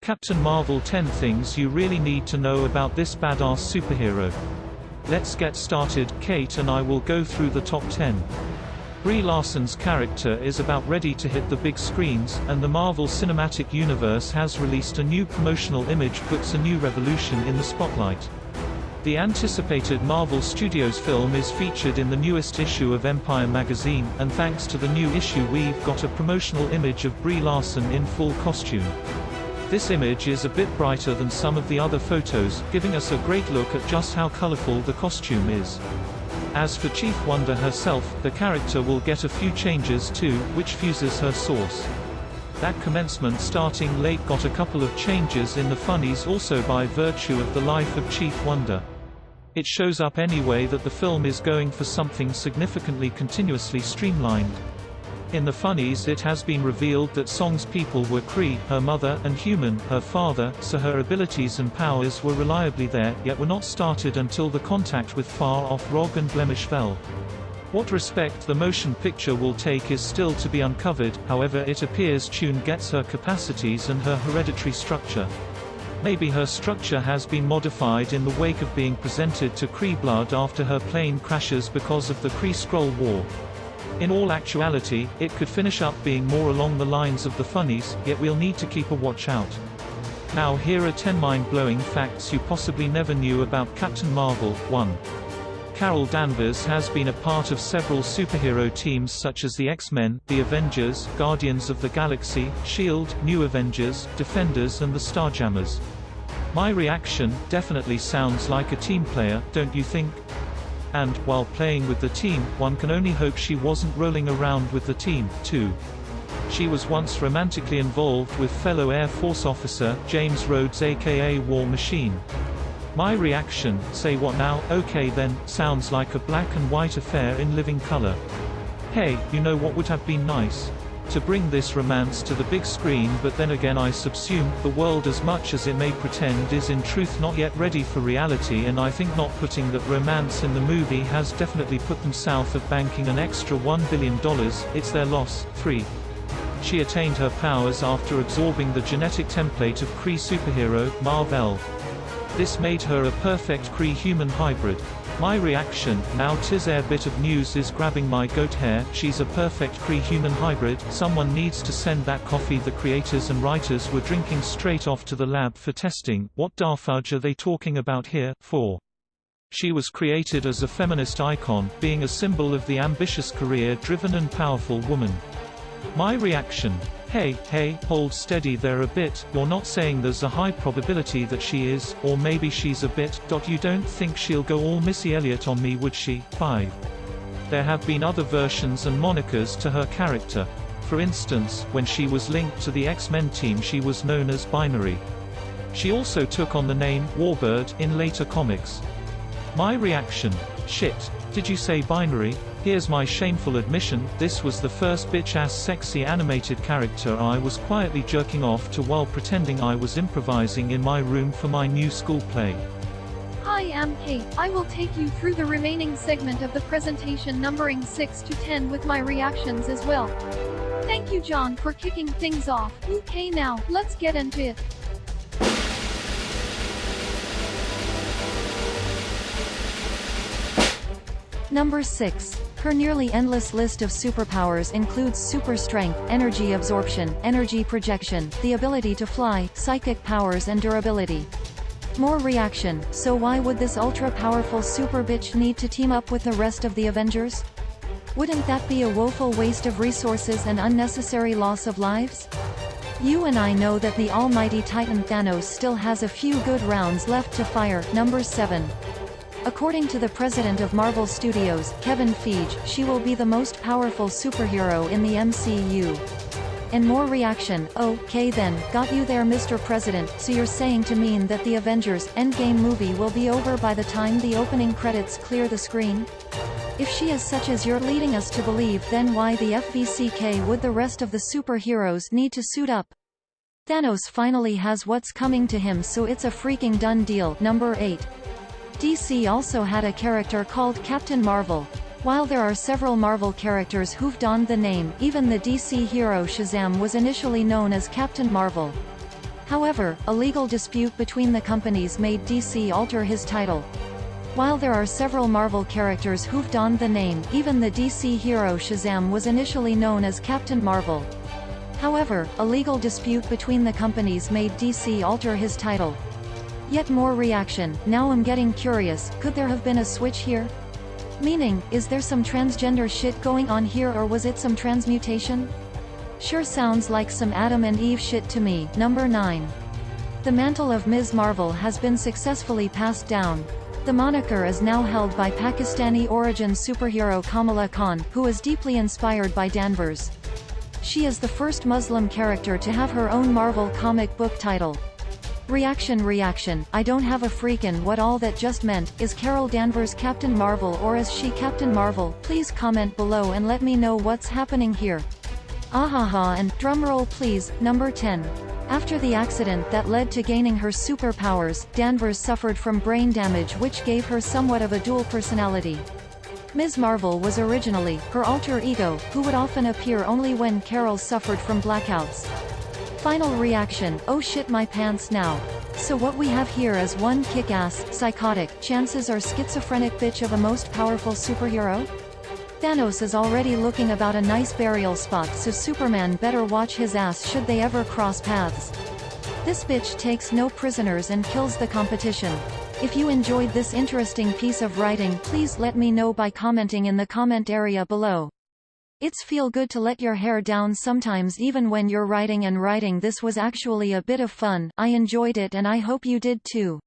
Captain Marvel: 10 Things You Really Need to Know About This Badass Superhero. Let's get started. Kate and I will go through the top 10. Brie Larson's character is about ready to hit the big screens, and the Marvel Cinematic Universe has released a new promotional image puts a new revolution in the spotlight. The anticipated Marvel Studios film is featured in the newest issue of Empire magazine, and thanks to the new issue we've got a promotional image of Brie Larson in full costume. This image is a bit brighter than some of the other photos, giving us a great look at just how colorful the costume is. As for Chief Wonder herself, the character will get a few changes too, which fuses her source. That commencement starting late got a couple of changes in the funnies also by virtue of the life of Chief Wonder. It shows up anyway that the film is going for something significantly continuously streamlined. In the funnies it has been revealed that Song's people were Kree, her mother, and Human, her father, so her abilities and powers were reliably there, yet were not started until the contact with far-off Rog and Blemish fell. What respect the motion picture will take is still to be uncovered, however it appears Tune gets her capacities and her hereditary structure. Maybe her structure has been modified in the wake of being presented to Kree blood after her plane crashes because of the Kree-Skrull War. In all actuality, it could finish up being more along the lines of the funnies, yet we'll need to keep a watch out. Now here are 10 mind-blowing facts you possibly never knew about Captain Marvel. 1. Carol Danvers has been a part of several superhero teams such as the X-Men, the Avengers, Guardians of the Galaxy, S.H.I.E.L.D, New Avengers, Defenders and the Starjammers. My reaction: definitely sounds like a team player, don't you think? And, while playing with the team, one can only hope she wasn't rolling around with the team. 2. She was once romantically involved with fellow Air Force officer, James Rhodes aka War Machine. My reaction: say what now? Okay then, sounds like a black and white affair in living color. Hey, you know what would have been nice? To bring this romance to the big screen, but then again I subsume, the world as much as it may pretend is in truth not yet ready for reality, and I think not putting that romance in the movie has definitely put them south of banking an extra $1 billion, it's their loss. 3. She attained her powers after absorbing the genetic template of Kree superhero, Mar-Vell. This made her a perfect Kree-human hybrid. My reaction: now 'tis a bit of news is grabbing my goat hair, she's a perfect Kree-human hybrid, someone needs to send that coffee the creators and writers were drinking straight off to the lab for testing. What da fudge are they talking about here? 4. She was created as a feminist icon, being a symbol of the ambitious career-driven and powerful woman. My reaction: hey, hold steady there a bit, you're not saying there's a high probability that she is, or maybe she's a bit, you don't think she'll go all Missy Elliott on me, would she? 5. There have been other versions and monikers to her character. For instance, when she was linked to the X-Men team she was known as Binary. She also took on the name Warbird in later comics. My reaction: shit, did you say Binary? Here's my shameful admission, this was the first bitch-ass sexy animated character I was quietly jerking off to while pretending I was improvising in my room for my new school play. Hi, I'm Kate. I will take you through the remaining segment of the presentation numbering 6 to 10 with my reactions as well. Thank you John for kicking things off. Okay, now, let's get into it. Number 6. Her nearly endless list of superpowers includes super strength, energy absorption, energy projection, the ability to fly, psychic powers and durability. More reaction: so why would this ultra-powerful super bitch need to team up with the rest of the Avengers? Wouldn't that be a woeful waste of resources and unnecessary loss of lives? You and I know that the almighty Titan Thanos still has a few good rounds left to fire. Number 7. According to the president of Marvel Studios, Kevin Feige, she will be the most powerful superhero in the MCU. And more reaction: okay then, got you there Mr. President, so you're saying to mean that the Avengers Endgame movie will be over by the time the opening credits clear the screen? If she is such as you're leading us to believe, then why the FVCK would the rest of the superheroes need to suit up? Thanos finally has what's coming to him, so it's a freaking done deal. Number 8. DC also had a character called Captain Marvel. While there are several Marvel characters who've donned the name, even the DC hero Shazam was initially known as Captain Marvel. However, a legal dispute between the companies made DC alter his title. While there are several Marvel characters who've donned the name, even the DC hero Shazam was initially known as Captain Marvel. However, a legal dispute between the companies made DC alter his title. Yet more reaction. Now I'm getting curious, could there have been a switch here? Meaning, is there some transgender shit going on here, or was it some transmutation? Sure sounds like some Adam and Eve shit to me. Number 9. The mantle of Ms. Marvel has been successfully passed down. The moniker is now held by Pakistani origin superhero Kamala Khan, who is deeply inspired by Danvers. She is the first Muslim character to have her own Marvel comic book title. Reaction. I don't have a freakin' what all that just meant. Is Carol Danvers Captain Marvel, or is she Captain Marvel? Please comment below and let me know what's happening here. Ahaha, and drumroll please. Number 10. After the accident that led to gaining her superpowers, Danvers suffered from brain damage which gave her somewhat of a dual personality. Ms. Marvel was originally her alter ego, who would often appear only when Carol suffered from blackouts. Final reaction, oh shit my pants now. So what we have here is one kick-ass, psychotic, chances are schizophrenic bitch of a most powerful superhero? Thanos is already looking about a nice burial spot, so Superman better watch his ass should they ever cross paths. This bitch takes no prisoners and kills the competition. If you enjoyed this interesting piece of writing, please let me know by commenting in the comment area below. It's feel good to let your hair down sometimes even when you're writing. This was actually a bit of fun. I enjoyed it and I hope you did too.